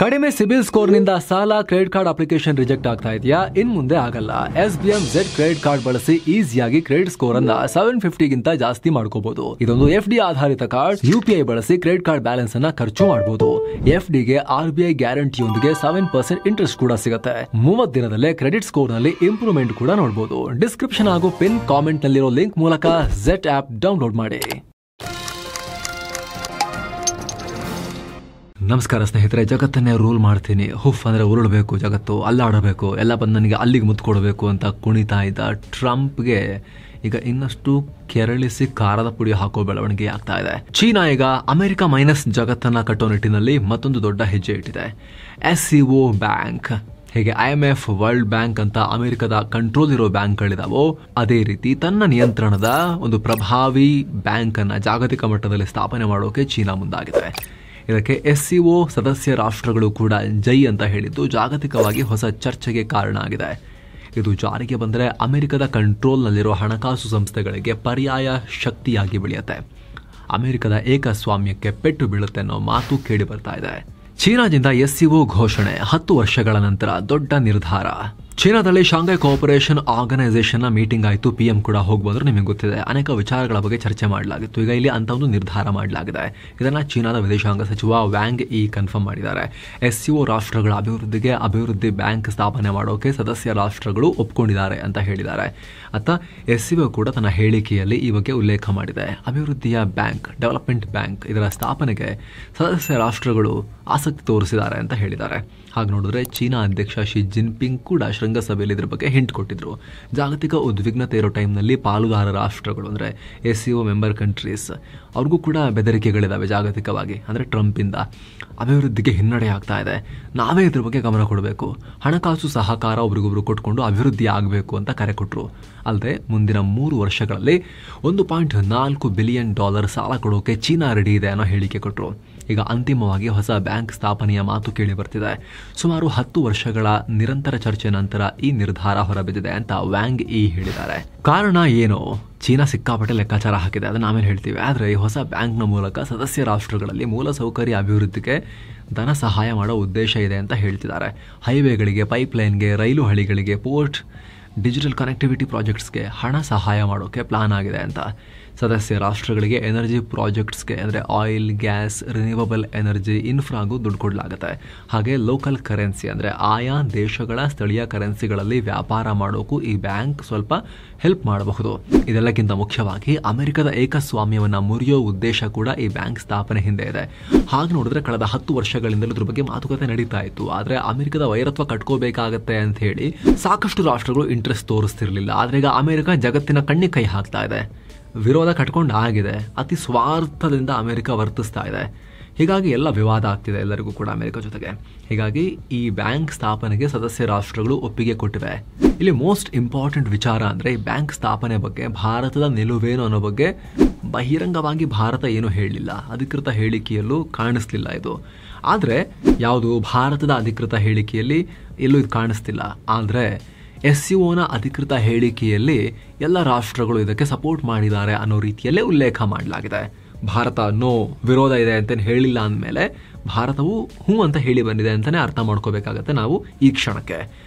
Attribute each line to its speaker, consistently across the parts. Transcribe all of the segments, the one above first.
Speaker 1: ಕಡಿಮೆ ಸಿಬಿಲ್ ಸ್ಕೋರ್ ನಿಂದ ಸಾಲ ಕ್ರೆಡಿಟ್ ಕಾರ್ಡ್ ಅಪ್ಲಿಕೇಶನ್ ರಿಜೆಕ್ಟ್ ಆಗ್ತಾ ಇದೆಯಾ? ಇನ್ ಮುಂದೆ ಆಗಲ್ಲ. SBM Z ಕ್ರೆಡಿಟ್ ಕಾರ್ಡ್ ಬಳಸಿ ಈಸಿಯಾಗಿ ಕ್ರೆಡಿಟ್ ಸ್ಕೋರ್ ಅನ್ನ 750 ಗಿಂತ ಜಾಸ್ತಿ ಮಾಡ್ಕೋಬಹುದು. ಇದೊಂದು FD ಆಧಾರಿತ ಕಾರ್ಡ್. UPI ಬಳಸಿ ಕ್ರೆಡಿಟ್ ಕಾರ್ಡ್ ಬ್ಯಾಲೆನ್ಸ್ ಅನ್ನ ಖರ್ಚು ಮಾಡಬಹುದು. FD ಗೆ RBI ಗ್ಯಾರಂಟಿಯೊಂದಿಗೆ 7% ಇಂಟ್ರೆಸ್ಟ್ ಕೂಡ ಸಿಗುತ್ತೆ. 30 ದಿನದಲ್ಲೇ ಕ್ರೆಡಿಟ್ ಸ್ಕೋರ್ ನಲ್ಲಿ ಇಂಪ್ರೂವ್ಮೆಂಟ್ ಕೂಡ ನೋಡಬಹುದು. ಡಿಸ್ಕ್ರಿಪ್ಷನ್ ಹಾಗೂ ಪಿನ್ ಕಾಮೆಂಟ್ ನಲ್ಲಿರೋ ಲಿಂಕ್ ಮೂಲಕ Z ಆಪ್ ಡೌನ್ಲೋಡ್ ಮಾಡಿ. ನಮಸ್ಕಾರ ಸ್ನೇಹಿತರೆ, ಜಗತ್ತನ್ನೇ ರೂಲ್ ಮಾಡ್ತೀನಿ, ಹುಫ್ ಅಂದ್ರೆ ಉರುಳಬೇಕು, ಜಗತ್ತು ಅಲ್ಲಾಡಬೇಕು, ಎಲ್ಲ ಬಂದು ನನಗೆ ಅಲ್ಲಿಗೆ ಮುತ್ತು ಕೊಡಬೇಕು ಅಂತ ಕುಣಿತಾ ಇದ್ದ ಟ್ರಂಪ್ಗೆ ಈಗ ಇನ್ನಷ್ಟು ಕೆರಳಿಸಿ ಖಾರದ ಪುಡಿ ಹಾಕೋ ಬೆಳವಣಿಗೆ ಆಗ್ತಾ ಇದೆ. ಚೀನಾ ಈಗ ಅಮೆರಿಕ ಮೈನಸ್ ಜಗತ್ತನ್ನ ಕಟ್ಟೋ ನಿಟ್ಟಿನಲ್ಲಿ ಮತ್ತೊಂದು ದೊಡ್ಡ ಹೆಜ್ಜೆ ಇಟ್ಟಿದೆ. SCO ಬ್ಯಾಂಕ್, ಹೇಗೆ IMF, ವರ್ಲ್ಡ್ ಬ್ಯಾಂಕ್ ಅಂತ ಅಮೆರಿಕದ ಕಂಟ್ರೋಲ್ ಇರೋ ಬ್ಯಾಂಕ್ಗಳಿದಾವೋ ಅದೇ ರೀತಿ ತನ್ನ ನಿಯಂತ್ರಣದ ಒಂದು ಪ್ರಭಾವಿ ಬ್ಯಾಂಕ್ ಅನ್ನ ಜಾಗತಿಕ ಮಟ್ಟದಲ್ಲಿ ಸ್ಥಾಪನೆ ಮಾಡೋಕೆ ಚೀನಾ ಮುಂದಾಗಿದೆ. ಇದಕ್ಕೆ SCO ಸದಸ್ಯ ರಾಷ್ಟ್ರಗಳು ಕೂಡ ಜೈ ಅಂತ ಹೇಳಿದ್ದು ಜಾಗತಿಕವಾಗಿ ಹೊಸ ಚರ್ಚೆಗೆ ಕಾರಣ ಆಗಿದೆ. ಇದು ಜಾರಿಗೆ ಬಂದರೆ ಅಮೆರಿಕದ ಕಂಟ್ರೋಲ್ನಲ್ಲಿರೋ ಹಣಕಾಸು ಸಂಸ್ಥೆಗಳಿಗೆ ಪರ್ಯಾಯ ಶಕ್ತಿಯಾಗಿ ಬೆಳೆಯುತ್ತೆ. ಅಮೆರಿಕದ ಏಕಸ್ವಾಮ್ಯಕ್ಕೆ ಪೆಟ್ಟು ಬೀಳುತ್ತೆ ಅನ್ನೋ ಮಾತು ಕೇಳಿ ಬರ್ತಾ ಇದೆ. ಚೀನಾದಿಂದ SCO ಘೋಷಣೆ 10 ವರ್ಷಗಳ ನಂತರ ದೊಡ್ಡ ನಿರ್ಧಾರ. ಚೀನಾದಲ್ಲಿ ಶಾಂಘೈ ಕೋಆಪರೇಷನ್ ಆರ್ಗನೈಸೇಷನ್ ನ ಮೀಟಿಂಗ್ ಆಯಿತು. PM ಕೂಡ ಹೋಗಿ ಬಂದ್ರು. ನಿಮಗೆ ಗೊತ್ತಿದೆ, ಅನೇಕ ವಿಚಾರಗಳ ಬಗ್ಗೆ ಚರ್ಚೆ ಮಾಡಲಾಗಿತ್ತು. ಈಗ ಇಲ್ಲಿ ಅಂತ ಒಂದು ನಿರ್ಧಾರ ಮಾಡಲಾಗಿದೆ. ಇದನ್ನ ಚೀನಾದ ವಿದೇಶಾಂಗ ಸಚಿವ ವ್ಯಾಂಗ್ ಈ ಕನ್ಫರ್ಮ್ ಮಾಡಿದ್ದಾರೆ. SCO ರಾಷ್ಟ್ರಗಳ ಅಭಿವೃದ್ಧಿಗೆ ಅಭಿವೃದ್ಧಿ ಬ್ಯಾಂಕ್ ಸ್ಥಾಪನೆ ಮಾಡೋಕೆ ಸದಸ್ಯ ರಾಷ್ಟ್ರಗಳು ಒಪ್ಕೊಂಡಿದ್ದಾರೆ ಅಂತ ಹೇಳಿದ್ದಾರೆ. ಅತ್ತ SCO ಕೂಡ ತನ್ನ ಹೇಳಿಕೆಯಲ್ಲಿ ಈ ಬಗ್ಗೆ ಉಲ್ಲೇಖ ಮಾಡಿದೆ. ಅಭಿವೃದ್ಧಿಯ ಬ್ಯಾಂಕ್, ಡೆವಲಪ್ಮೆಂಟ್ ಬ್ಯಾಂಕ್, ಇದರ ಸ್ಥಾಪನೆಗೆ ಸದಸ್ಯ ರಾಷ್ಟ್ರಗಳು ಆಸಕ್ತಿ ತೋರಿಸಿದ್ದಾರೆ ಅಂತ ಹೇಳಿದ್ದಾರೆ. ಹಾಗೆ ನೋಡಿದ್ರೆ ಚೀನಾ ಅಧ್ಯಕ್ಷ ಶಿ ಜಿನ್ಪಿಂಗ್ ಕೂಡ ಶೃಂಗಸಭೆಯಲ್ಲಿ ಇದ್ರ ಬಗ್ಗೆ ಹಿಂಟ್ ಕೊಟ್ಟಿದ್ರು. ಜಾಗತಿಕ ಉದ್ವಿಗ್ನತೆ ಇರೋ ಟೈಮ್ನಲ್ಲಿ ಪಾಲುದಾರ ರಾಷ್ಟ್ರಗಳು ಅಂದರೆ SCO ಮೆಂಬರ್ ಕಂಟ್ರೀಸ್ ಅವ್ರಿಗೂ ಕೂಡ ಬೆದರಿಕೆಗಳಿದಾವೆ ಜಾಗತಿಕವಾಗಿ. ಅಂದರೆ ಟ್ರಂಪಿಂದ ಅಭಿವೃದ್ಧಿಗೆ ಹಿನ್ನಡೆ ಆಗ್ತಾ ಇದೆ, ನಾವೇ ಇದ್ರ ಬಗ್ಗೆ ಗಮನ ಕೊಡಬೇಕು, ಹಣಕಾಸು ಸಹಕಾರ ಒಬ್ರಿಗೊಬ್ರು ಕೊಟ್ಕೊಂಡು ಅಭಿವೃದ್ಧಿ ಆಗಬೇಕು ಅಂತ ಕರೆ ಕೊಟ್ಟರು. ಅಲ್ಲದೆ ಮುಂದಿನ 3 ವರ್ಷಗಳಲ್ಲಿ $1.4 ಬಿಲಿಯನ್ ಸಾಲ ಕೊಡೋಕೆ ಚೀನಾ ರೆಡಿ ಇದೆ ಅನ್ನೋ ಹೇಳಿಕೆ ಕೊಟ್ಟರು. ಈಗ ಅಂತಿಮವಾಗಿ ಹೊಸ ಬ್ಯಾಂಕ್ ಸ್ಥಾಪನೆಯ ಮಾತು ಕೇಳಿ ಬರ್ತಿದೆ. ಸುಮಾರು 10 ವರ್ಷಗಳ ನಿರಂತರ ಚರ್ಚೆ ನಂತರ ಈ ನಿರ್ಧಾರ ಹೊರಬಿದ್ದಿದೆ ಅಂತ ವ್ಯಾಂಗ್ ಹೇಳಿದ್ದಾರೆ. ಕಾರಣ ಏನು? ಚೀನಾ ಸಿಕ್ಕಾಪಟ್ಟೆ ಲೆಕ್ಕಾಚಾರ ಹಾಕಿದೆ, ಅದನ್ನ ಆಮೇಲೆ ಹೇಳ್ತೀವಿ. ಆದರೆ ಈ ಹೊಸ ಬ್ಯಾಂಕ್ನ ಮೂಲಕ ಸದಸ್ಯ ರಾಷ್ಟ್ರಗಳಲ್ಲಿ ಮೂಲಸೌಕರ್ಯ ಅಭಿವೃದ್ಧಿಗೆ ಧನ ಸಹಾಯ ಮಾಡೋ ಉದ್ದೇಶ ಇದೆ ಅಂತ ಹೇಳ್ತಿದ್ದಾರೆ. ಹೈವೇಗಳಿಗೆ, ಪೈಪ್ಲೈನ್ಗೆ, ರೈಲು ಹಳಿಗಳಿಗೆ, ಪೋರ್ಟ್, ಡಿಜಿಟಲ್ ಕನೆಕ್ಟಿವಿಟಿ ಪ್ರಾಜೆಕ್ಟ್ಸ್ಗೆ ಹಣ ಸಹಾಯ ಮಾಡೋಕೆ ಪ್ಲಾನ್ ಆಗಿದೆ ಅಂತ. ಸದಸ್ಯ ರಾಷ್ಟ್ರಗಳಿಗೆ ಎನರ್ಜಿ ಪ್ರಾಜೆಕ್ಟ್ಸ್ಗೆ ಅಂದರೆ ಆಯಿಲ್, ಗ್ಯಾಸ್, ರಿನ್ಯೂವಬಲ್ ಎನರ್ಜಿ, ಇನ್ಫ್ರಾಗೂ ದುಡ್ಡು ಕೊಡಲಾಗುತ್ತೆ. ಹಾಗೆ ಲೋಕಲ್ ಕರೆನ್ಸಿ ಅಂದರೆ ಆಯಾ ದೇಶಗಳ ಸ್ಥಳೀಯ ಕರೆನ್ಸಿಗಳಲ್ಲಿ ವ್ಯಾಪಾರ ಮಾಡೋಕ್ಕೂ ಈ ಬ್ಯಾಂಕ್ ಸ್ವಲ್ಪ ಹೆಲ್ಪ್ ಮಾಡಬಹುದು. ಇದೆಲ್ಲಕ್ಕಿಂತ ಮುಖ್ಯವಾಗಿ ಅಮೆರಿಕದ ಏಕಸ್ವಾಮ್ಯವನ್ನು ಮುರಿಯೋ ಉದ್ದೇಶ ಕೂಡ ಈ ಬ್ಯಾಂಕ್ ಸ್ಥಾಪನೆ ಹಿಂದೆ ಇದೆ. ಹಾಗೆ ನೋಡಿದ್ರೆ ಕಳೆದ 10 ವರ್ಷಗಳಿಂದಲೂ ಇದ್ರ ಬಗ್ಗೆ ಮಾತುಕತೆ ನಡೀತಾ ಇತ್ತು. ಆದರೆ ಅಮೆರಿಕದ ವೈರತ್ವ ಕಟ್ಕೋಬೇಕಾಗತ್ತೆ ಅಂತ ಹೇಳಿ ಸಾಕಷ್ಟು ರಾಷ್ಟ್ರಗಳು ಇಂಟ್ರೆಸ್ಟ್ ತೋರಿಸ್ತಿರ್ಲಿಲ್ಲ. ಆದರೆ ಈಗ ಅಮೆರಿಕ ಜಗತ್ತಿನ ಕಣ್ಣಿಗೆ ಕೈ ಹಾಕ್ತಾ ಇದೆ, ವಿರೋಧ ಕಟ್ಕೊಂಡು ಆಗಿದೆ, ಅತಿ ಸ್ವಾರ್ಥದಿಂದ ಅಮೆರಿಕ ವರ್ತಿಸ್ತಾ ಇದೆ. ಹೀಗಾಗಿ ಎಲ್ಲ ವಿವಾದ ಆಗ್ತಿದೆ ಎಲ್ಲರಿಗೂ ಕೂಡ ಅಮೆರಿಕ ಜೊತೆಗೆ. ಹೀಗಾಗಿ ಈ ಬ್ಯಾಂಕ್ ಸ್ಥಾಪನೆಗೆ ಸದಸ್ಯ ರಾಷ್ಟ್ರಗಳು ಒಪ್ಪಿಗೆ ಕೊಟ್ಟಿವೆ. ಇಲ್ಲಿ ಮೋಸ್ಟ್ ಇಂಪಾರ್ಟೆಂಟ್ ವಿಚಾರ ಅಂದರೆ ಈ ಬ್ಯಾಂಕ್ ಸ್ಥಾಪನೆ ಬಗ್ಗೆ ಭಾರತದ ನಿಲುವೇನು ಅನ್ನೋ ಬಗ್ಗೆ ಬಹಿರಂಗವಾಗಿ ಭಾರತ ಏನು ಹೇಳಲಿಲ್ಲ, ಅಧಿಕೃತ ಹೇಳಿಕೆಯಲ್ಲೂ ಕಾಣಿಸ್ಲಿಲ್ಲ ಇದು. ಆದರೆ ಯಾವುದು ಭಾರತದ ಅಧಿಕೃತ ಹೇಳಿಕೆಯಲ್ಲಿ ಎಲ್ಲೂ ಇದು ಕಾಣಿಸ್ತಿಲ್ಲ. ಆದರೆ SCOನ ಅಧಿಕೃತ ಹೇಳಿಕೆಯಲ್ಲಿ ಎಲ್ಲ ರಾಷ್ಟ್ರಗಳು ಇದಕ್ಕೆ ಸಪೋರ್ಟ್ ಮಾಡಿದ್ದಾರೆ ಅನ್ನೋ ರೀತಿಯಲ್ಲೇ ಉಲ್ಲೇಖ ಮಾಡಲಾಗಿದೆ. ಭಾರತ ನೋ, ವಿರೋಧ ಇದೆ ಅಂತ ಹೇಳಿಲ್ಲ ಅಂದಮೇಲೆ ಭಾರತವು ಹೂ ಅಂತ ಹೇಳಿ ಬಂದಿದೆ ಅಂತಲೇ ಅರ್ಥ ಮಾಡ್ಕೋಬೇಕಾಗತ್ತೆ ನಾವು ಈ ಕ್ಷಣಕ್ಕೆ.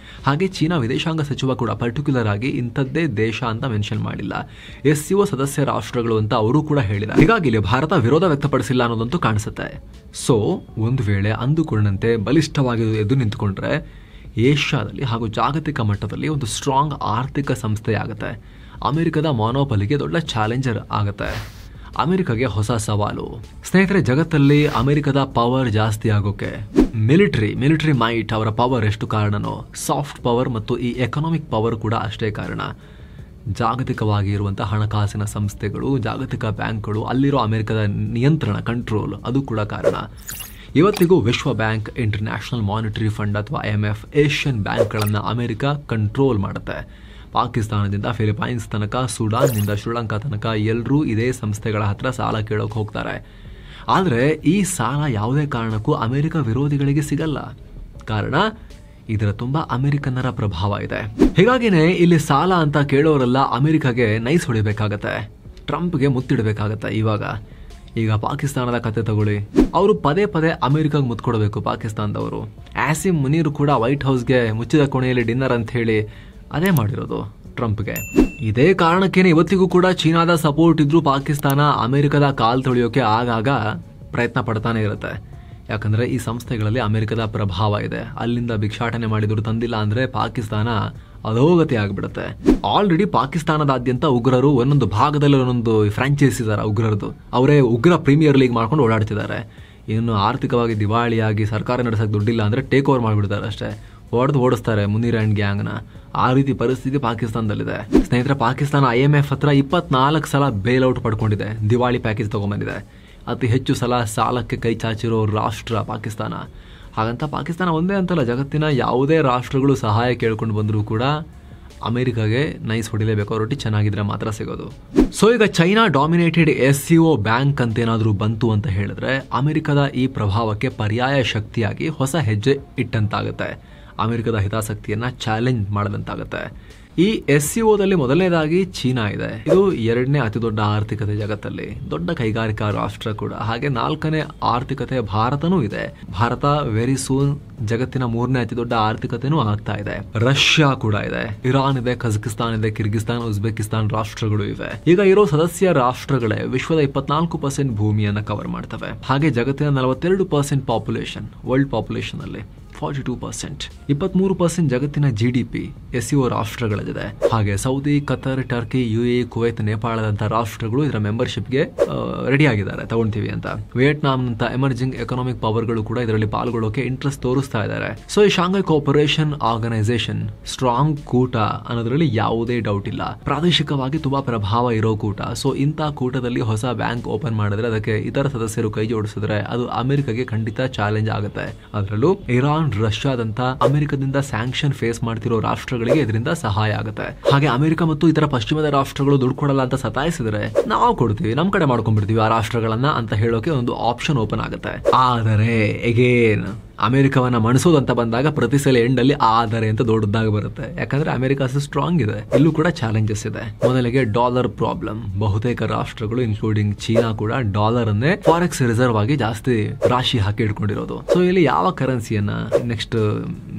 Speaker 1: ಹಾಗೆ ಚೀನಾ ವಿದೇಶಾಂಗ ಸಚಿವ ಕೂಡ ಪರ್ಟಿಕ್ಯುಲರ್ ಆಗಿ ಇಂಥದ್ದೇ ದೇಶ ಅಂತ ಮೆನ್ಷನ್ ಮಾಡಿಲ್ಲ, SCO ಸದಸ್ಯ ರಾಷ್ಟ್ರಗಳು ಅಂತ ಅವರು ಕೂಡ ಹೇಳಿದ್ದಾರೆ. ಹೀಗಾಗಿ ಇಲ್ಲಿ ಭಾರತ ವಿರೋಧ ವ್ಯಕ್ತಪಡಿಸಿಲ್ಲ ಅನ್ನೋದಂತೂ ಕಾಣಿಸುತ್ತೆ. ಸೊ ಒಂದು ವೇಳೆ ಅಂದುಕೊಂಡಂತೆ ಬಲಿಷ್ಠವಾಗಿ ಎದ್ದು ನಿಂತುಕೊಂಡ್ರೆ ಏಷ್ಯಾದಲ್ಲಿ ಹಾಗೂ ಜಾಗತಿಕ ಮಟ್ಟದಲ್ಲಿ ಒಂದು ಸ್ಟ್ರಾಂಗ್ ಆರ್ಥಿಕ ಸಂಸ್ಥೆ ಆಗುತ್ತೆ. ಅಮೆರಿಕದ ಮಾನೋಪಲಿಗೆ ದೊಡ್ಡ ಚಾಲೆಂಜರ್ ಆಗುತ್ತೆ. ಅಮೆರಿಕಗೆ ಹೊಸ ಸವಾಲು. ಸ್ನೇಹಿತರೆ, ಜಗತ್ತಲ್ಲಿ ಅಮೆರಿಕದ ಪವರ್ ಜಾಸ್ತಿ ಆಗೋಕೆ ಮಿಲಿಟರಿ ಮೈಟ್, ಅವರ ಪವರ್ ಎಷ್ಟು ಕಾರಣನೋ, ಸಾಫ್ಟ್ ಪವರ್ ಮತ್ತು ಈ ಎಕನಾಮಿಕ್ ಪವರ್ ಕೂಡ ಅಷ್ಟೇ ಕಾರಣ. ಜಾಗತಿಕವಾಗಿ ಇರುವಂತಹ ಹಣಕಾಸಿನ ಸಂಸ್ಥೆಗಳು, ಜಾಗತಿಕ ಬ್ಯಾಂಕ್ಗಳು, ಅಲ್ಲಿರೋ ಅಮೆರಿಕದ ನಿಯಂತ್ರಣ, ಕಂಟ್ರೋಲ್, ಅದು ಕೂಡ ಕಾರಣ. ಇವತ್ತಿಗೂ ವಿಶ್ವ ಬ್ಯಾಂಕ್, ಇಂಟರ್ನ್ಯಾಷನಲ್ ಮಾನಿಟರಿ ಫಂಡ್ ಅಥವಾ IMF, ಏಷ್ಯನ್ ಬ್ಯಾಂಕ್ಗಳನ್ನು ಅಮೆರಿಕ ಕಂಟ್ರೋಲ್ ಮಾಡುತ್ತೆ. ಪಾಕಿಸ್ತಾನದಿಂದ ಫಿಲಿಪೈನ್ಸ್ ತನಕ, ಸುಡಾನ್ನಿಂದ ಶ್ರೀಲಂಕಾ ತನಕ ಎಲ್ಲರೂ ಇದೇ ಸಂಸ್ಥೆಗಳ ಹತ್ರ ಸಾಲ ಕೇಳೋಕೆ ಹೋಗ್ತಾರೆ. ಆದರೆ ಈ ಸಾಲ ಯಾವುದೇ ಕಾರಣಕ್ಕೂ ಅಮೆರಿಕ ವಿರೋಧಿಗಳಿಗೆ ಸಿಗಲ್ಲ. ಕಾರಣ ಇದರ ತುಂಬಾ ಅಮೆರಿಕನ್ನರ ಪ್ರಭಾವ ಇದೆ. ಹೀಗಾಗಿನೇ ಇಲ್ಲಿ ಸಾಲ ಅಂತ ಕೇಳೋರೆಲ್ಲ ಅಮೆರಿಕಗೆ ನೈಸ್ ಹೊಡಿಬೇಕಾಗತ್ತೆ, ಟ್ರಂಪ್ಗೆ ಮುತ್ತಿಡಬೇಕಾಗತ್ತೆ. ಇವಾಗ ಈಗ ಪಾಕಿಸ್ತಾನದ ಕತೆ ತಗೊಳ್ಳಿ. ಅವರು ಪದೇ ಪದೇ ಅಮೆರಿಕಾಗ್ ಮುತ್ಕೊಡ್ಬೇಕು ಪಾಕಿಸ್ತಾನದವರು. ಆಸಿಮ್ ಮುನೀರ್ ಕೂಡ ವೈಟ್ ಹೌಸ್ಗೆ ಮುಚ್ಚಿದ ಕೋಣೆಯಲ್ಲಿ ಡಿನ್ನರ್ ಅಂತ ಹೇಳಿ ಅದೇ ಮಾಡಿರೋದು ಟ್ರಂಪ್ಗೆ. ಇದೇ ಕಾರಣಕ್ಕೇನೆ ಇವತ್ತಿಗೂ ಕೂಡ ಚೀನಾದ ಸಪೋರ್ಟ್ ಇದ್ರೂ ಪಾಕಿಸ್ತಾನ ಅಮೆರಿಕದ ಕಾಲ್ ತೊಳೆಯೋಕೆ ಆಗಾಗ ಪ್ರಯತ್ನ ಪಡ್ತಾನೆ ಇರುತ್ತೆ. ಯಾಕಂದ್ರೆ ಈ ಸಂಸ್ಥೆಗಳಲ್ಲಿ ಅಮೆರಿಕದ ಪ್ರಭಾವ ಇದೆ. ಅಲ್ಲಿಂದ ಭಿಕ್ಷಾಟನೆ ಮಾಡಿದ್ರು ತಂದಿಲ್ಲ ಅಂದ್ರೆ ಪಾಕಿಸ್ತಾನ ಅಧೋಗತಿ ಆಗ್ಬಿಡುತ್ತೆ. ಆಲ್ರೆಡಿ ಪಾಕಿಸ್ತಾನದಾದ್ಯಂತ ಉಗ್ರರು ಒಂದೊಂದು ಭಾಗದಲ್ಲಿ ಒಂದೊಂದು ಫ್ರಾಂಚೈಸ್ ಇದಾರೆ ಉಗ್ರರದು. ಅವರೇ ಉಗ್ರ ಪ್ರೀಮಿಯರ್ ಲೀಗ್ ಮಾಡ್ಕೊಂಡು ಓಡಾಡ್ತಿದ್ದಾರೆ. ಇನ್ನು ಆರ್ಥಿಕವಾಗಿ ದಿವಾಳಿಯಾಗಿ ಸರ್ಕಾರ ನಡೆಸಕ್ಕೆ ದುಡ್ಡಿಲ್ಲ ಅಂದ್ರೆ ಟೇಕ್ ಓವರ್ ಮಾಡಿಬಿಡ್ತಾರೆ ಅಷ್ಟೇ. ಓಡಿಸ್ತಾರೆ ಮುನೀರ್ ಅಂಡ್ ಗ್ಯಾಂಗ್ನ. ಆ ರೀತಿ ಪರಿಸ್ಥಿತಿ ಪಾಕಿಸ್ತಾನದಲ್ಲಿದೆ. ಸ್ನೇಹಿತರೆ, ಪಾಕಿಸ್ತಾನ IMF ಹತ್ರ 24 ಸಲ ಬೇಲ್ ಔಟ್ ಪಡ್ಕೊಂಡಿದೆ, ದಿವಾಳಿ ಪ್ಯಾಕೇಜ್ ತಗೊಂಡ್ಬಂದಿದೆ. ಅತಿ ಹೆಚ್ಚು ಸಲ ಸಾಲಕ್ಕೆ ಕೈ ಚಾಚಿರೋ ರಾಷ್ಟ್ರ ಪಾಕಿಸ್ತಾನ. ಹಾಗಂತ ಪಾಕಿಸ್ತಾನ ಒಂದೇ ಅಂತಲ್ಲ, ಜಗತ್ತಿನ ಯಾವುದೇ ರಾಷ್ಟ್ರಗಳು ಸಹಾಯ ಕೇಳ್ಕೊಂಡು ಬಂದರೂ ಕೂಡ ಅಮೆರಿಕಾಗೆ ನೈಸ್ ಹೊಡಿಲೇಬೇಕು. ರೊಟ್ಟಿ ಚೆನ್ನಾಗಿದ್ರೆ ಮಾತ್ರ ಸಿಗೋದು. ಸೊ ಈಗ ಚೈನಾ ಡಾಮಿನೇಟೆಡ್ SCO ಬ್ಯಾಂಕ್ ಅಂತ ಏನಾದರೂ ಬಂತು ಅಂತ ಹೇಳಿದ್ರೆ ಅಮೆರಿಕದ ಈ ಪ್ರಭಾವಕ್ಕೆ ಪರ್ಯಾಯ ಶಕ್ತಿಯಾಗಿ ಹೊಸ ಹೆಜ್ಜೆ ಇಟ್ಟಂತಾಗುತ್ತೆ. ಅಮೆರಿಕದ ಹಿತಾಸಕ್ತಿಯನ್ನ ಚಾಲೆಂಜ್ ಮಾಡದಂತಾಗುತ್ತೆ. ಈ SCOದಲ್ಲಿ ಮೊದಲನೇದಾಗಿ ಚೀನಾ ಇದೆ. ಇದು 2ನೇ ಅತಿ ದೊಡ್ಡ ಆರ್ಥಿಕತೆ ಜಗತ್ತಲ್ಲಿ, ದೊಡ್ಡ ಕೈಗಾರಿಕಾ ರಾಷ್ಟ್ರ ಕೂಡ. ಹಾಗೆ 4ನೇ ಆರ್ಥಿಕತೆ ಭಾರತನೂ ಇದೆ. ಭಾರತ ವೆರಿ ಸೂನ್ ಜಗತ್ತಿನ 3ನೇ ಅತಿ ದೊಡ್ಡ ಆರ್ಥಿಕತೆನೂ ಆಗ್ತಾ ಇದೆ. ರಷ್ಯಾ ಕೂಡ ಇದೆ, ಇರಾನ್ ಇದೆ, ಕಜಕಿಸ್ತಾನ್ ಇದೆ, ಕಿರ್ಗಿಸ್ತಾನ್, ಉಜ್ಬೇಕಿಸ್ತಾನ್ ರಾಷ್ಟ್ರಗಳು ಇವೆ. ಈಗ ಇರೋ ಸದಸ್ಯ ರಾಷ್ಟ್ರಗಳೇ ವಿಶ್ವದ 24% ಭೂಮಿಯನ್ನ ಕವರ್ ಮಾಡ್ತವೆ. ಹಾಗೆ ಜಗತ್ತಿನ 42% ಪಾಪ್ಯುಲೇಷನ್, ವರ್ಲ್ಡ್ ಪಾಪ್ಯುಲೇಷನ್ ಅಲ್ಲಿ 42%, 23% ಜಗತ್ತಿನ GDP SCO ರಾಷ್ಟ್ರಗಳಲ್ಲಿದೆ. ಹಾಗೆ Saudi, Qatar, Turkey, UAE, Kuwait, ನೇಪಾಳದಂತ ರಾಷ್ಟ್ರಗಳು ಇದರ ಮೆಂಬರ್ಶಿಪ್ಗೆ ರೆಡಿ ಆಗಿದ್ದಾರೆ, ತಗೊಂತೀವಿ ಅಂತ. ವಿಯೆಟ್ನಾಂನಂತ ಎಮರ್ಜಿಂಗ್ ಎಕನಾಮಿಕ್ ಪವರ್ಗಳು ಕೂಡ ಇದರಲ್ಲಿ ಪಾಲ್ಗೊಳ್ಳೋಕೆ ಇಂಟ್ರೆಸ್ಟ್ ತೋರಿಸ್ತಾ ಇದ್ದಾರೆ. ಸೊ ಈ ಶಾಂಘೈ ಕೋಪರೇಷನ್ ಆರ್ಗನೈಸೇಷನ್ ಸ್ಟ್ರಾಂಗ್ ಕೂಟ ಅನ್ನೋದ್ರಲ್ಲಿ ಯಾವುದೇ ಡೌಟ್ ಇಲ್ಲ. ಪ್ರಾದೇಶಿಕವಾಗಿ ತುಂಬಾ ಪ್ರಭಾವ ಇರೋ ಕೂಟ. ಸೊ ಇಂಥ ಕೂಟದಲ್ಲಿ ಹೊಸ ಬ್ಯಾಂಕ್ ಓಪನ್ ಮಾಡಿದ್ರೆ ಅದಕ್ಕೆ ಇತರ ಸದಸ್ಯರು ಕೈ ಜೋಡಿಸಿದ್ರೆ ಅದು ಅಮೆರಿಕಗೆ ಖಂಡಿತ ಚಾಲೆಂಜ್ ಆಗುತ್ತೆ. ಅದರಲ್ಲೂ ಇರಾನ್, ರಷ್ಯಾದಂತ ಅಮೆರಿಕದಿಂದ ಸ್ಯಾಂಕ್ಷನ್ ಫೇಸ್ ಮಾಡ್ತಿರೋ ರಾಷ್ಟ್ರಗಳಿಗೆ ಇದರಿಂದ ಸಹಾಯ ಆಗುತ್ತೆ. ಹಾಗೆ ಅಮೆರಿಕ ಮತ್ತು ಇತರ ಪಶ್ಚಿಮದ ರಾಷ್ಟ್ರಗಳು ದುಡ್ಡು ಕೊಡಲ್ಲ ಅಂತ ಸತಾಯಿಸಿದ್ರೆ ನಾವು ಕೊಡ್ತೀವಿ, ನಮ್ ಕಡೆ ಮಾಡ್ಕೊಂಡ್ಬಿಡ್ತೀವಿ ಆ ರಾಷ್ಟ್ರಗಳನ್ನ ಅಂತ ಹೇಳೋಕೆ ಒಂದು ಆಪ್ಷನ್ ಓಪನ್ ಆಗುತ್ತೆ. ಆದರೆ ಎಗೇನ್ ಅಮೆರಿಕವನ್ನ ಮಣಿಸೋದಂತ ಬಂದಾಗ ಪ್ರತಿ ಸಲ ಎಂಡ್ ಅಲ್ಲಿ ಆದರೆ ಅಂತ ದೊಡ್ಡದಾಗಿ ಬರುತ್ತೆ. ಯಾಕಂದ್ರೆ ಅಮೆರಿಕ ಸ್ಟ್ರಾಂಗ್ ಇದೆ, ಇಲ್ಲೂ ಕೂಡ ಚಾಲೆಂಜಸ್ ಇದೆ. ಮೊದಲಿಗೆ ಡಾಲರ್ ಪ್ರಾಬ್ಲಮ್. ಬಹುತೇಕ ರಾಷ್ಟ್ರಗಳು ಇನ್ಕ್ಲೂಡಿಂಗ್ ಚೀನಾ ಕೂಡ ಡಾಲರ್ ಅನ್ನೇ ಫಾರೆಕ್ಸ್ ರಿಸರ್ವ್ ಆಗಿ ಜಾಸ್ತಿ ರಾಶಿ ಹಾಕಿ ಇಟ್ಕೊಂಡಿರೋದು. ಸೊ ಇಲ್ಲಿ ಯಾವ ಕರೆನ್ಸಿಯನ್ನ ನೆಕ್ಸ್ಟ್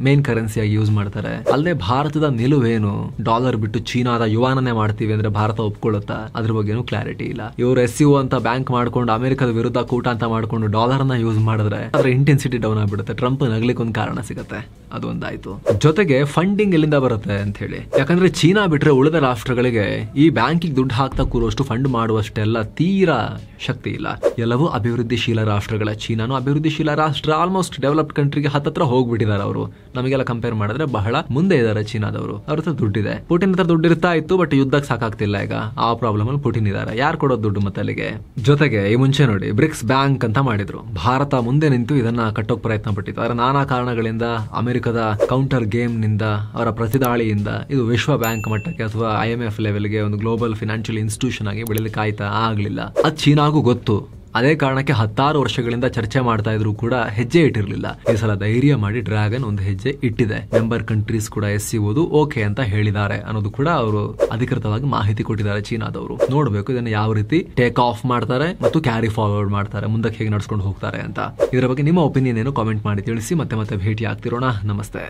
Speaker 1: ಮೇನ್ ಕರೆನ್ಸಿಯಾಗಿ ಯೂಸ್ ಮಾಡ್ತಾರೆ? ಅಲ್ಲದೆ ಭಾರತದ ನಿಲುವೇನು? ಡಾಲರ್ ಬಿಟ್ಟು ಚೀನಾದ ಯುವಾನನ್ನೇ ಮಾಡ್ತೀವಿ ಅಂದ್ರೆ ಭಾರತ ಒಪ್ಕೊಳ್ಳುತ್ತಾ? ಅದ್ರ ಬಗ್ಗೆನೂ ಕ್ಲಾರಿಟಿ ಇಲ್ಲ. ಇವರು SCO ಅಂತ ಬ್ಯಾಂಕ್ ಮಾಡ್ಕೊಂಡು ಅಮೆರಿಕದ ವಿರುದ್ಧ ಕೂಟ ಅಂತ ಮಾಡ್ಕೊಂಡು ಡಾಲರ್ ಅನ್ನ ಯೂಸ್ ಮಾಡಿದ್ರೆ ಅದರ ಇಂಟೆನ್ಸಿಟಿ ಡೌನ್ ಆಗ್ಬಿಡುತ್ತೆ. ಟ್ರಂಪ್ ನಗ್ಲಿಕ್ಕೆ ಒಂದು ಕಾರಣ ಸಿಗುತ್ತೆ, ಅದು ಒಂದಾಯ್ತು. ಜೊತೆಗೆ ಫಂಡಿಂಗ್ ಎಲ್ಲಿಂದ ಬರುತ್ತೆ ಅಂತ ಹೇಳಿ. ಯಾಕಂದ್ರೆ ಚೀನಾ ಬಿಟ್ರೆ ಉಳಿದ ರಾಷ್ಟ್ರಗಳಿಗೆ ಈ ಬ್ಯಾಂಕಿಗೆ ದುಡ್ಡು ಹಾಕ್ತಾ ಕೂರುವಷ್ಟು ಫಂಡ್ ಮಾಡುವಷ್ಟೆಲ್ಲ ತೀರಾ ಶಕ್ತಿ ಇಲ್ಲ. ಎಲ್ಲವೂ ಅಭಿವೃದ್ಧಿಶೀಲ ರಾಷ್ಟ್ರಗಳ. ಚೀನಾನು ಅಭಿವೃದ್ಧಿಶೀಲ ರಾಷ್ಟ್ರ, ಆಲ್ಮೋಸ್ಟ್ ಡೆವಲಪ್ಡ್ ಕಂಟ್ರಿಗೆ ಹತ್ತತ್ರ ಹೋಗ್ಬಿಟ್ಟಿದ್ದಾರೆ ಅವರು. ನಮಗೆಲ್ಲ ಕಂಪೇರ್ ಮಾಡಿದ್ರೆ ಬಹಳ ಮುಂದೆ ಇದ್ದಾರೆ ಚೀನಾದವರು. ಅವ್ರ ಹತ್ರ ದುಡ್ಡಿದೆ. ಪುಟಿನ್ ಹತ್ರ ದುಡ್ಡು ಇರ್ತಾ ಇತ್ತು, ಬಟ್ ಯುದ್ಧಕ್ಕೆ ಸಾಕಾಗ್ತಿಲ್ಲ ಈಗ. ಆ ಪ್ರಾಬ್ಲಮ್ ಅಲ್ಲಿ ಪುಟಿನ್ ಇದ್ದಾರೆ. ಯಾರು ಕೊಡೋದು ದುಡ್ಡು ಮತ್ತೆ ಅಲ್ಲಿಗೆ? ಜೊತೆಗೆ ಈ ಮುಂಚೆ ನೋಡಿ ಬ್ರಿಕ್ಸ್ ಬ್ಯಾಂಕ್ ಅಂತ ಮಾಡಿದ್ರು. ಭಾರತ ಮುಂದೆ ನಿಂತು ಇದನ್ನ ಕಟ್ಟೋಕ್ ಪ್ರಯತ್ನ ಪಟ್ಟಿತ್ತು. ಅದರ ನಾನಾ ಕಾರಣಗಳಿಂದ, ಅಮೆರಿಕದ ಕೌಂಟರ್ ಗೇಮ್ ನಿಂದ, ಅವರ ಪ್ರತಿದಾಳಿಯಿಂದ ಇದು ವಿಶ್ವ ಬ್ಯಾಂಕ್ ಮಟ್ಟಕ್ಕೆ ಅಥವಾ IMF ಲೆವೆಲ್ಗೆ ಒಂದು ಗ್ಲೋಬಲ್ ಫಿನಾನ್ಷಿಯಲ್ ಇನ್ಸ್ಟಿಟ್ಯೂಷನ್ ಆಗಿ ಬೆಳೆಲಿಕ್ಕೆ ಆಯ್ತಾ? ಆಗ್ಲಿಲ್ಲ. ಅದು ಚೀನಾಗೂ ಗೊತ್ತು. ಅದೇ ಕಾರಣಕ್ಕೆ 16 ವರ್ಷಗಳಿಂದ ಚರ್ಚೆ ಮಾಡ್ತಾ ಇದ್ರು ಕೂಡ ಹೆಜ್ಜೆ ಇಟ್ಟಿರ್ಲಿಲ್ಲ. ಈ ಸಲ ಧೈರ್ಯ ಮಾಡಿ ಡ್ರ್ಯಾಗನ್ ಒಂದು ಹೆಜ್ಜೆ ಇಟ್ಟಿದೆ. ಮೆಂಬರ್ ಕಂಟ್ರೀಸ್ ಕೂಡ SCO ಓಕೆ ಅಂತ ಹೇಳಿದ್ದಾರೆ ಅನ್ನೋದು ಕೂಡ ಅವರು ಅಧಿಕೃತವಾಗಿ ಮಾಹಿತಿ ಕೊಟ್ಟಿದ್ದಾರೆ ಚೀನಾದವರು. ನೋಡ್ಬೇಕು ಇದನ್ನ ಯಾವ ರೀತಿ ಟೇಕ್ ಆಫ್ ಮಾಡ್ತಾರೆ ಮತ್ತು ಕ್ಯಾರಿ ಫಾರ್ವರ್ಡ್ ಮಾಡ್ತಾರೆ, ಮುಂದಕ್ಕೆ ಹೇಗೆ ನಡ್ಸ್ಕೊಂಡು ಹೋಗ್ತಾರೆ ಅಂತ. ಇದರ ಬಗ್ಗೆ ನಿಮ್ಮ ಒಪಿನಿಯನ್ ಏನು ಕಾಮೆಂಟ್ ಮಾಡಿ ತಿಳಿಸಿ. ಮತ್ತೆ ಭೇಟಿ ಆಗ್ತಿರೋಣ. ನಮಸ್ತೆ.